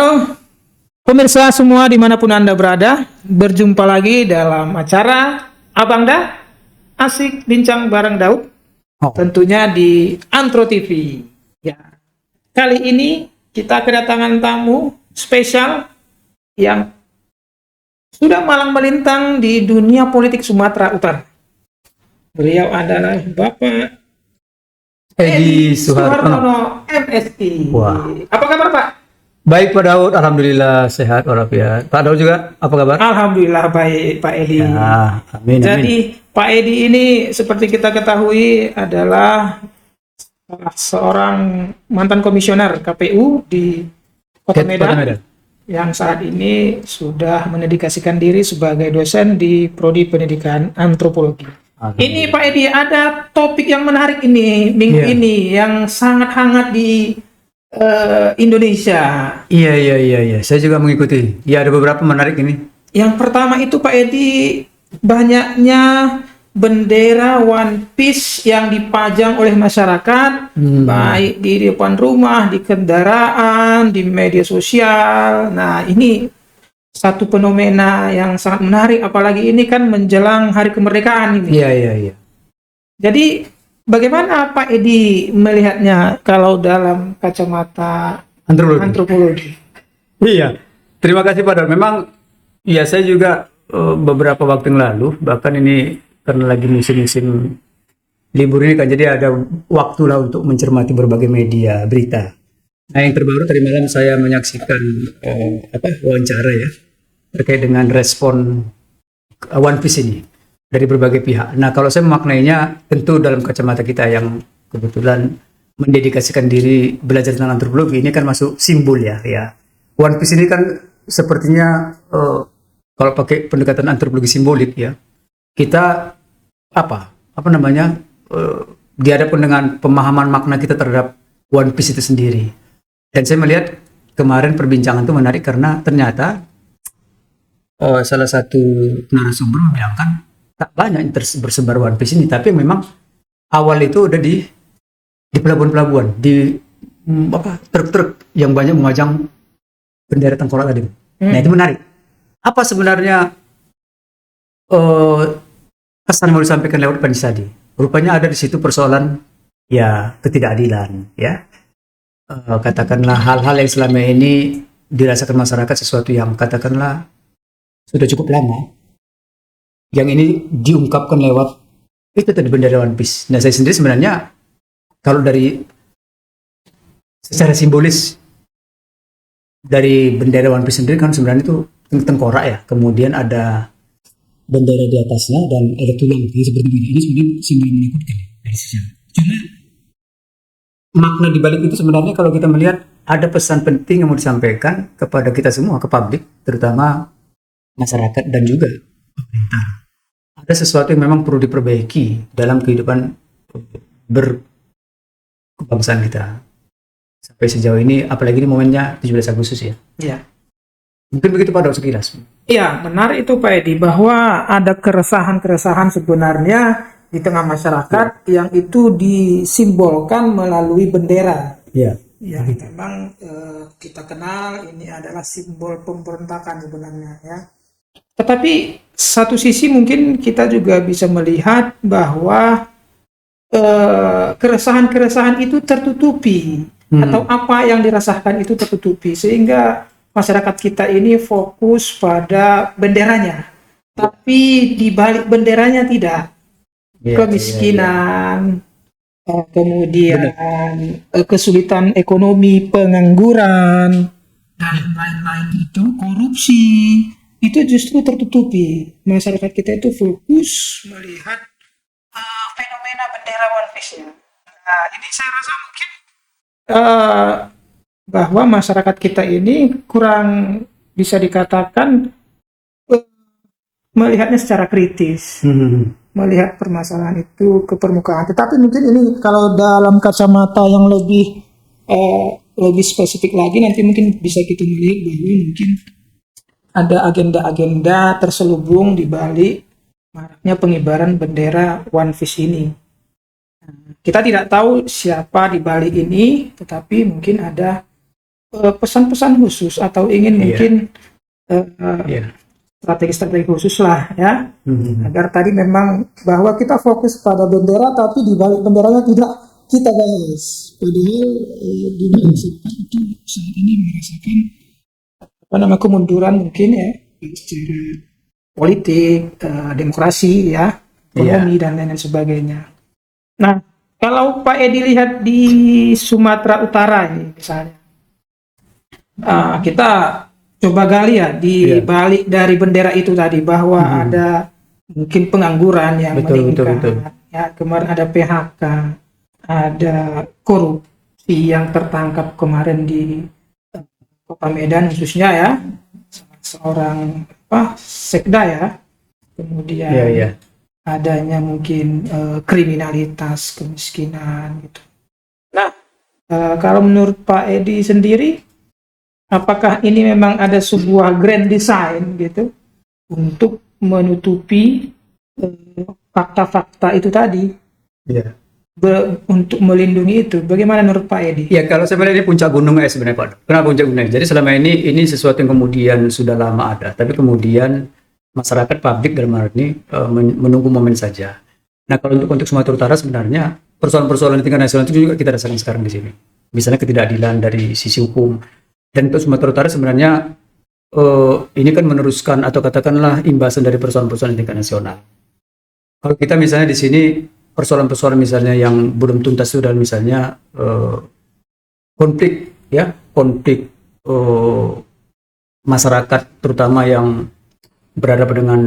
Halo pemirsa semua dimanapun Anda berada, berjumpa lagi dalam acara Abang Da, asik bincang bareng Daud, tentunya di Antro TV. Ya, kali ini kita kedatangan tamu spesial yang sudah malang melintang di dunia politik Sumatera Utara. Beliau adalah Bapak Edi Suhartono. Suhartono MSI. Wah. Apa kabar Pak? Baik Pak Daud, alhamdulillah sehat walafiat. Pak Daud juga apa kabar? Alhamdulillah baik Pak Edi. Ya, amin. Jadi Pak Edi ini seperti kita ketahui adalah seorang mantan komisioner KPU di Kota Medan, yang saat ini sudah mendedikasikan diri sebagai dosen di Prodi Pendidikan Antropologi. Ini Pak Edi, ada topik yang menarik ini minggu ini yang sangat hangat di Indonesia. Iya. Saya juga mengikuti. Ya, ada beberapa menarik ini. Yang pertama itu Pak Edi, banyaknya bendera One Piece yang dipajang oleh masyarakat, baik di depan rumah, di kendaraan, di media sosial. Nah, ini satu fenomena yang sangat menarik, apalagi ini kan menjelang hari kemerdekaan ini. Iya. Jadi bagaimana Pak Edi melihatnya kalau dalam kacamata antropologi? Iya, terima kasih Pak Daud. Memang ya saya juga beberapa waktu yang lalu, bahkan ini karena lagi musim-musim libur ini kan, jadi ada waktu lah untuk mencermati berbagai media berita. Nah, yang terbaru tadi malam saya menyaksikan wawancara ya terkait dengan respon One Piece ini dari berbagai pihak. Nah, kalau saya memaknainya tentu dalam kacamata kita yang kebetulan mendedikasikan diri belajar tentang antropologi, ini kan masuk simbol ya. One Piece ini kan sepertinya kalau pakai pendekatan antropologi simbolik ya, kita dihadapkan dengan pemahaman makna kita terhadap One Piece itu sendiri. Dan saya melihat kemarin perbincangan itu menarik karena ternyata salah satu narasumber membilangkan tak banyak yang bersebar One Piece ini, tapi memang awal itu udah di pelabuhan-pelabuhan, di truk-truk yang banyak memajang bendera tengkorak tadi. Nah, itu menarik. Apa sebenarnya pesan yang mau disampaikan lewat Pak tadi? Rupanya ada di situ persoalan ya ketidakadilan ya. Katakanlah hal-hal yang selama ini dirasakan masyarakat sesuatu yang katakanlah sudah cukup lama, yang ini diungkapkan lewat itu tadi bendera One Piece. Nah, saya sendiri sebenarnya kalau dari secara simbolis dari bendera One Piece sendiri kan sebenarnya itu tengkorak ya, kemudian ada bendera di atasnya dan ada tulang seperti ini. Ini sebenarnya simbol menakutkan ya, dari sejarah. Cuma makna di balik itu sebenarnya kalau kita melihat ada pesan penting yang mau disampaikan kepada kita semua, ke publik, terutama masyarakat dan juga pemerintah. Ada sesuatu yang memang perlu diperbaiki dalam kehidupan berkebangsaan kita. Sampai sejauh ini, apalagi ini momennya 17 Agustus ya. Iya. Mungkin begitu Pak Daud sekilas. Iya, menarik itu Pak Edi, bahwa ada keresahan-keresahan sebenarnya di tengah masyarakat yang itu disimbolkan melalui bendera. Iya. Ya, memang kita kenal ini adalah simbol pemberontakan sebenarnya ya. Tetapi satu sisi mungkin kita juga bisa melihat bahwa keresahan-keresahan itu tertutupi, atau apa yang dirasakan itu tertutupi, sehingga masyarakat kita ini fokus pada benderanya, tapi di balik benderanya tidak. Kemiskinan, kemudian kesulitan ekonomi, pengangguran, dan lain-lain itu, korupsi, itu justru tertutupi. Masyarakat kita itu fokus melihat fenomena bendera One Piece-nya. Nah, ini saya rasa mungkin bahwa masyarakat kita ini kurang bisa dikatakan melihatnya secara kritis, melihat permasalahan itu ke permukaan. Tetapi mungkin ini kalau dalam kacamata yang lebih spesifik lagi, nanti mungkin bisa kita melihat bahwa mungkin ada agenda-agenda terselubung di balik maraknya pengibaran bendera One Piece ini. Kita tidak tahu siapa di balik ini, tetapi mungkin ada pesan-pesan khusus atau ingin Iya. mungkin eh, Iya. strategi-strategi khusus lah ya, Mhm. agar tadi memang bahwa kita fokus pada bendera tapi di balik benderanya tidak kita bahas. Padahal di masyarakat itu saat ini merasakan apa nama kemunduran mungkin ya, secara politik, demokrasi ya, Iya. ekonomi dan lain-lain sebagainya. Nah, kalau Pak Edi lihat di Sumatera Utara ini misalnya, kita coba gali ya di Iya. balik dari bendera itu tadi bahwa Mhm. ada mungkin pengangguran yang Betul, betul, meningkat, betul. ya kemarin ada PHK, ada korupsi yang tertangkap kemarin di Kota Medan khususnya ya, seorang apa sekda ya, kemudian Iya, iya. adanya mungkin kriminalitas, kemiskinan gitu. Nah, kalau menurut Pak Edi sendiri, apakah ini memang ada sebuah grand design gitu untuk menutupi fakta-fakta itu tadi, Iya. untuk melindungi itu? Bagaimana menurut Pak Edi? Ya, kalau sebenarnya ini puncak gunung sebenarnya Pak. Kenapa puncak gunung? Jadi selama ini sesuatu yang kemudian sudah lama ada, tapi kemudian masyarakat publik dalam hal ini menunggu momen saja. Nah, kalau untuk Sumatera Utara sebenarnya persoalan-persoalan di tingkat nasional itu juga kita rasakan sekarang di sini. Misalnya ketidakadilan dari sisi hukum. Dan untuk Sumatera Utara sebenarnya ini kan meneruskan atau katakanlah imbasan dari persoalan-persoalan di tingkat nasional. Kalau kita misalnya di sini persoalan-persoalan misalnya yang belum tuntas itu adalah misalnya konflik ya, konflik masyarakat terutama yang berhadapan dengan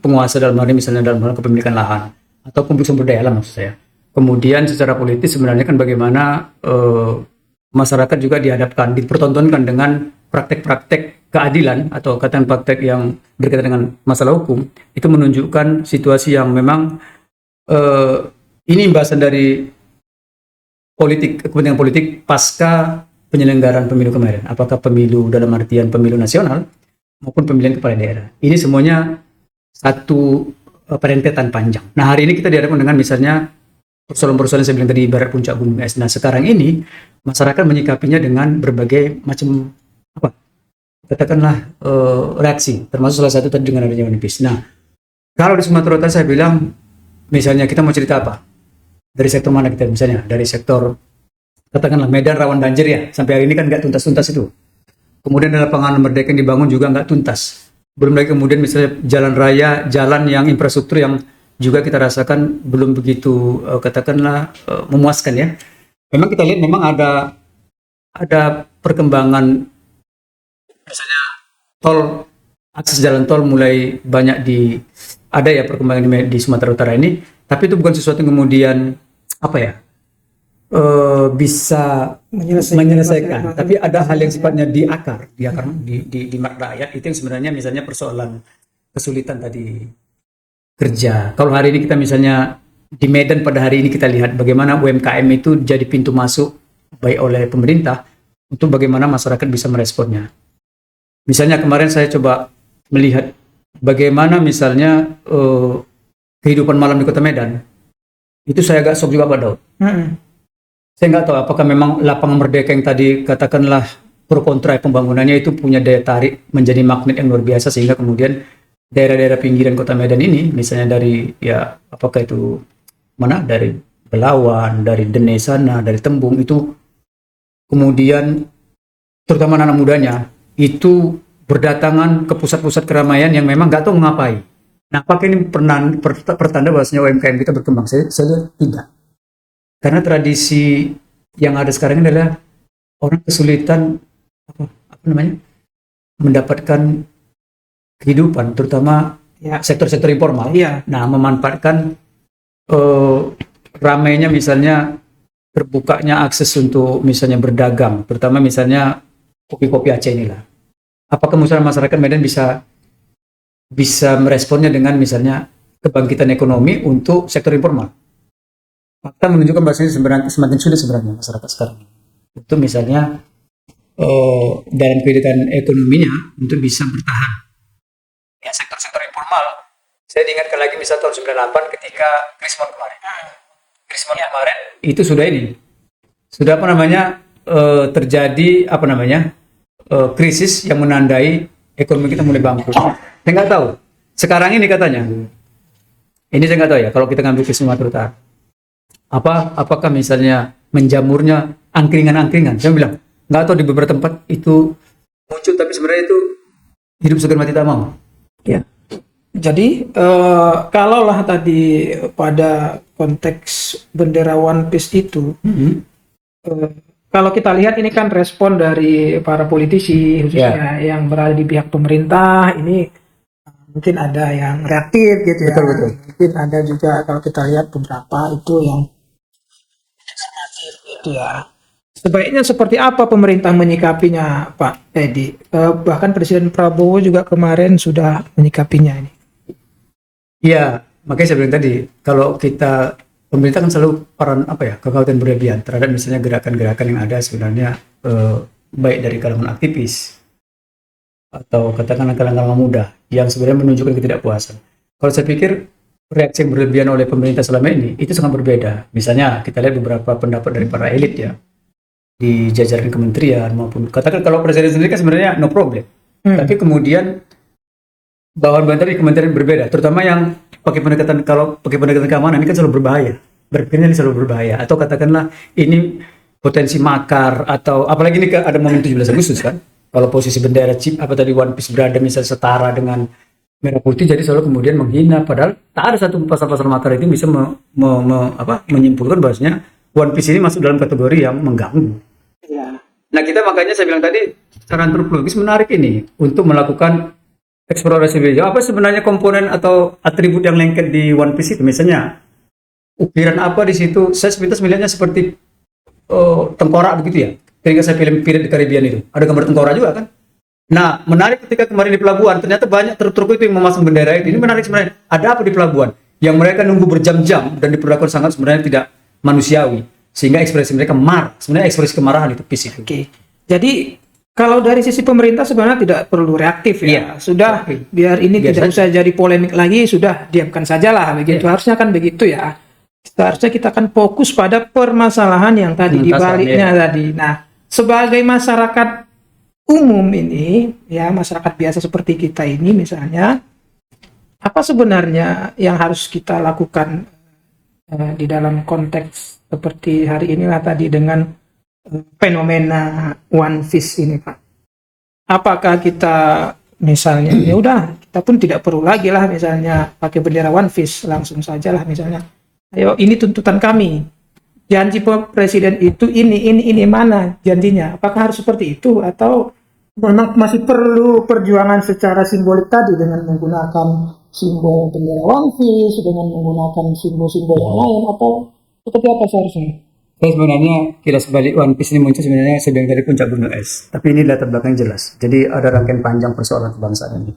penguasa dalam hal ini misalnya dalam hal kepemilikan lahan atau konflik sumber daya alam maksud saya. Kemudian secara politis sebenarnya kan bagaimana masyarakat juga dihadapkan, dipertontonkan dengan praktek-praktek keadilan atau katakan praktek yang berkaitan dengan masalah hukum, itu menunjukkan situasi yang memang ini imbasan dari politik, kepentingan politik pasca penyelenggaraan pemilu kemarin. Apakah pemilu dalam artian pemilu nasional maupun pemilihan kepala daerah. Ini semuanya satu perentetan panjang. Nah, hari ini kita dihadapkan dengan misalnya persoalan-persoalan saya bilang tadi ibarat puncak gunung es. Nah, sekarang ini masyarakat menyikapinya dengan berbagai macam apa? Katakanlah reaksi, termasuk salah satu tadi dengan adanya One Piece. Nah, kalau di Sumatera Utara saya bilang misalnya kita mau cerita apa? Dari sektor mana kita misalnya? Dari sektor katakanlah Medan rawan banjir ya, sampai hari ini kan nggak tuntas-tuntas itu. Kemudian ada lapangan Merdeka yang dibangun juga nggak tuntas. Belum lagi kemudian misalnya jalan raya, jalan yang infrastruktur yang juga kita rasakan belum begitu katakanlah memuaskan ya. Memang kita lihat memang ada perkembangan misalnya tol, akses jalan tol mulai banyak ada ya perkembangan di Sumatera Utara ini, tapi itu bukan sesuatu yang kemudian apa ya bisa menyelesaikan. Tapi ada hal yang sifatnya di akar di rakyat itu yang sebenarnya misalnya persoalan kesulitan tadi kerja. Kalau hari ini kita misalnya di Medan pada hari ini kita lihat bagaimana UMKM itu jadi pintu masuk baik oleh pemerintah untuk bagaimana masyarakat bisa meresponnya. Misalnya kemarin saya coba melihat bagaimana misalnya kehidupan malam di Kota Medan. Itu saya agak shock juga Pak Daud. Saya nggak tahu apakah memang lapangan Merdeka yang tadi katakanlah pro kontra pembangunannya itu punya daya tarik menjadi magnet yang luar biasa sehingga kemudian daerah-daerah pinggiran Kota Medan ini misalnya dari ya apakah itu mana dari Belawan, dari Dene sana, dari Tembung itu kemudian terutama anak mudanya itu berdatangan ke pusat-pusat keramaian yang memang nggak tahu mengapai. Nah, apakah ini pertanda bahwasanya UMKM kita berkembang? Saya lihat tidak. Karena tradisi yang ada sekarang ini adalah orang kesulitan apa namanya mendapatkan kehidupan, terutama Ya. sektor-sektor informal. Iya. Nah, memanfaatkan ramainya misalnya terbukanya akses untuk misalnya berdagang, terutama misalnya kopi-kopi Aceh inilah. Apakah misalnya masyarakat Medan bisa meresponnya dengan misalnya kebangkitan ekonomi untuk sektor informal? Fakta menunjukkan bahwa semakin sulit sebenarnya masyarakat sekarang untuk misalnya dalam kehidupan ekonominya untuk bisa bertahan. Ya, sektor-sektor informal. Saya diingatkan lagi misal tahun 98 ketika Krismon kemarin. Krismon kemarin itu sudah apa namanya terjadi apa namanya krisis yang menandai ekonomi kita mulai bangkrut. Saya nggak tahu. Sekarang ini katanya, ini saya nggak tahu ya. Kalau kita ngambil ke Sumatera Utara, apakah misalnya menjamurnya angkringan-angkringan? Saya bilang nggak tahu, di beberapa tempat itu muncul, tapi sebenarnya itu hidup segan mati tak mau. Ya. Jadi kalaulah tadi pada konteks bendera One Piece itu, kalau kita lihat ini kan respon dari para politisi khususnya yang berada di pihak pemerintah, ini mungkin ada yang reaktif gitu ya. Betul. Mungkin ada juga kalau kita lihat beberapa itu yang gitu ya. Sebaiknya seperti apa pemerintah menyikapinya, Pak Edi? Bahkan Presiden Prabowo juga kemarin sudah menyikapinya ini. Iya, makanya saya bilang tadi, kalau kita pemerintah kan selalu peran kekhawatiran berlebihan terhadap misalnya gerakan-gerakan yang ada sebenarnya baik dari kalangan aktivis atau katakanlah kalangan muda yang sebenarnya menunjukkan ketidakpuasan. Kalau saya pikir reaksi yang berlebihan oleh pemerintah selama ini itu sangat berbeda. Misalnya kita lihat beberapa pendapat dari para elit ya di jajaran kementerian maupun katakan kalau presiden sendiri kan sebenarnya no problem. Tapi kemudian bawahan dari kementerian berbeda, terutama yang pakai pendekatan keamanan ini kan selalu berbahaya. Berpikirnya ini selalu berbahaya, atau katakanlah ini potensi makar, atau apalagi ini ada momen 17 Agustus kan. Kalau posisi bendera One Piece berada misalnya setara dengan merah putih, jadi selalu kemudian menghina, padahal tak ada satu pasal-pasal makar itu bisa menyimpulkan bahwasanya One Piece ini masuk dalam kategori yang mengganggu. Ya. Nah, kita makanya saya bilang tadi secara antropologis menarik ini untuk melakukan eksplorasi beliau. Apa sebenarnya komponen atau atribut yang lengket di One Piece itu? Misalnya ukiran apa di situ? Saya sepintas melihatnya seperti tengkorak begitu ya. Ketika saya film Pirates di Caribbean itu ada gambar tengkorak juga kan. Nah, menarik ketika kemarin di pelabuhan ternyata banyak truk-truk itu yang memasang bendera itu. Ini menarik sebenarnya. Ada apa di pelabuhan? Yang mereka nunggu berjam-jam dan diperlakukan sangat sebenarnya tidak manusiawi, sehingga ekspresi mereka marah. Sebenarnya ekspresi kemarahan itu Piece itu. Oke. Jadi kalau dari sisi pemerintah sebenarnya tidak perlu reaktif ya. Iya. Sudah biar ini tidak usah jadi polemik lagi, sudah diamkan sajalah begitu. Harusnya kan begitu ya. Seharusnya kita akan fokus pada permasalahan yang tadi di baliknya tadi. Nah, sebagai masyarakat umum ini ya, masyarakat biasa seperti kita ini misalnya, apa sebenarnya yang harus kita lakukan di dalam konteks seperti hari inilah tadi dengan fenomena One Piece ini, Pak? Apakah kita misalnya ya udah kita pun tidak perlu lagi lah misalnya pakai bendera One Piece, langsung saja lah misalnya, ayo ini tuntutan kami, janji presiden itu ini mana janjinya? Apakah harus seperti itu atau memang masih perlu perjuangan secara simbolik tadi dengan menggunakan simbol bendera One Piece, dengan menggunakan simbol-simbol yang lain, atau seperti apa seharusnya? Sebenarnya kilas balik One Piece ini muncul sebenarnya sedang dari puncak gunung es. Tapi ini latar belakang jelas. Jadi ada rangkaian panjang persoalan kebangsaan ini.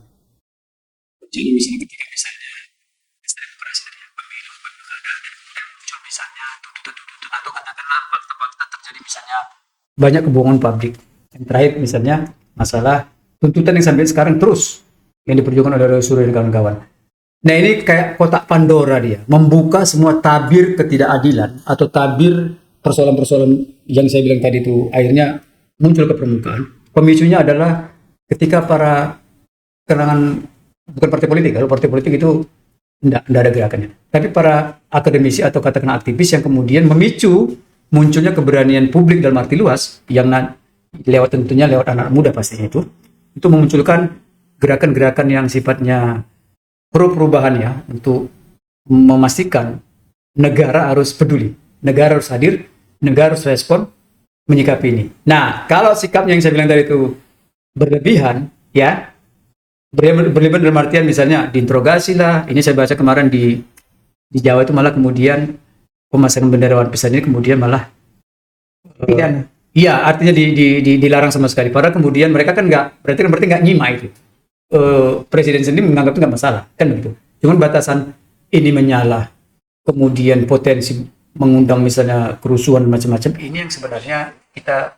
Jadi misalnya ketika misalnya demokrasi dari pemilu, pilkada, dan muncul misalnya tuntutan atau katakanlah fakta-fakta terjadi misalnya banyak kebohongan publik. Yang terakhir misalnya masalah tuntutan yang sampai sekarang terus yang diperjuangkan oleh Surya dan kawan-kawan. Nah, ini kayak kotak Pandora, dia membuka semua tabir ketidakadilan atau tabir persoalan-persoalan yang saya bilang tadi itu akhirnya muncul ke permukaan. Pemicunya adalah ketika para kalangan, bukan partai politik, kalau partai politik itu tidak ada gerakannya, tapi para akademisi atau katakan aktivis yang kemudian memicu munculnya keberanian publik dalam arti luas yang lewat tentunya lewat anak muda pastinya itu memunculkan gerakan-gerakan yang sifatnya pro perubahan ya, untuk memastikan negara harus peduli, negara harus hadir, negara harus respon menyikapi ini. Nah, kalau sikapnya yang saya bilang tadi itu berlebihan ya, berlebihan dalam artian misalnya diinterogasi lah. Ini saya baca kemarin di Jawa itu malah kemudian pemasangan bendera One Piece ini kemudian malah pidana. Iya, artinya dilarang sama sekali. Padahal kemudian mereka kan berarti nggak nyimak itu. Presiden sendiri menganggap itu nggak masalah, kan begitu. Cuman batasan ini menyala, kemudian potensi mengundang misalnya kerusuhan macam-macam. Ini yang sebenarnya kita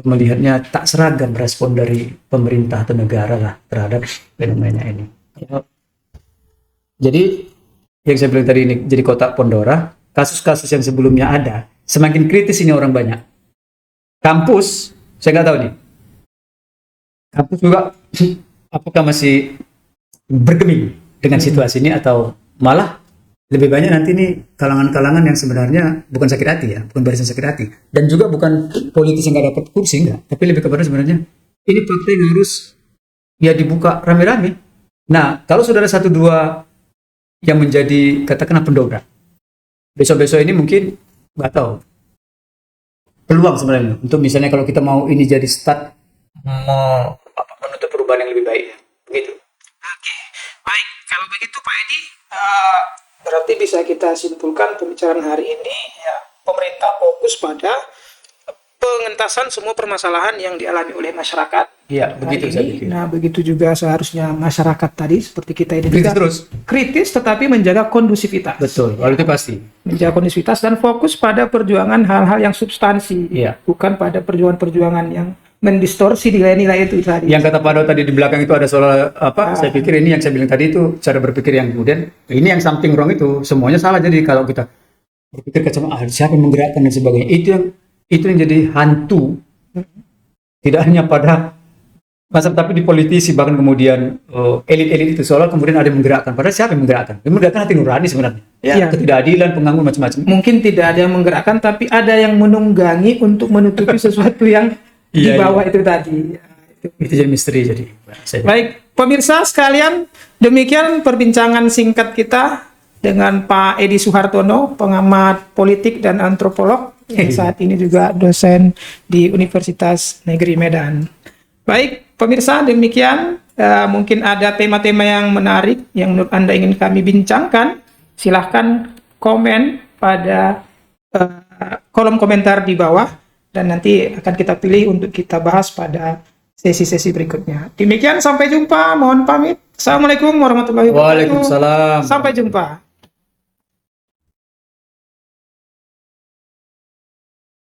melihatnya tak seragam respon dari pemerintah atau negara lah terhadap fenomena ini. Jadi yang saya bilang tadi ini jadi kotak Pandora. Kasus-kasus yang sebelumnya ada, semakin kritis ini orang banyak. kampus, saya nggak tahu nih. Kampus juga apakah masih bergeming dengan situasi ini atau malah lebih banyak nanti nih kalangan-kalangan yang sebenarnya bukan sakit hati ya, bukan barisan sakit hati, dan juga bukan politis yang nggak dapat kursi enggak, tapi lebih kepada sebenarnya ini partai yang harus ya dibuka rame-rame. Nah, kalau sudah ada satu dua yang menjadi katakanlah pendobrak, besok-besok ini mungkin nggak tahu peluang sebenarnya untuk misalnya kalau kita mau ini jadi start mau menuntut perubahan yang lebih baik, begitu. Oke, baik. Kalau begitu Pak Edi, berarti bisa kita simpulkan pembicaraan hari ini ya, pemerintah fokus pada pengentasan semua permasalahan yang dialami oleh masyarakat. Iya, begitu hari saya ini. pikir. Nah, begitu juga seharusnya masyarakat tadi seperti kita ini Kritis juga terus. kritis tetapi menjaga kondusivitas. Betul, kalau itu pasti. Menjaga kondusivitas dan fokus pada perjuangan hal-hal yang substansi, Iya. bukan pada perjuangan-perjuangan yang mendistorsi nilai-nilai itu tadi. Yang kata Pak Do tadi di belakang itu ada soal apa? Saya pikir ini yang saya bilang tadi itu cara berpikir yang kemudian ini yang something wrong itu semuanya salah. Jadi kalau kita berpikir ke siapa yang menggerakkan dan sebagainya, itu yang jadi hantu. Tidak hanya pada masa tapi di politisi bahkan kemudian elit-elit itu soal kemudian ada yang menggerakkan. Padahal siapa yang menggerakkan? Yang menggerakkan hati nurani sebenarnya. Ya, Iya. ketidakadilan, pengangguran macam-macam. Mungkin tidak ada yang menggerakkan, tapi ada yang menunggangi untuk menutupi sesuatu yang di Iya, bawah itu tadi. Itu jadi misteri jadi. Baik, pemirsa sekalian, demikian perbincangan singkat kita dengan Pak Edi Suhartono, pengamat politik dan antropolog yang saat ini juga dosen di Universitas Negeri Medan. Baik, pemirsa, demikian mungkin ada tema-tema yang menarik yang menurut Anda ingin kami bincangkan, silahkan komen pada kolom komentar di bawah dan nanti akan kita pilih untuk kita bahas pada sesi-sesi berikutnya. Demikian, sampai jumpa. Mohon pamit. Assalamualaikum warahmatullahi wabarakatuh. Waalaikumsalam. Sampai jumpa.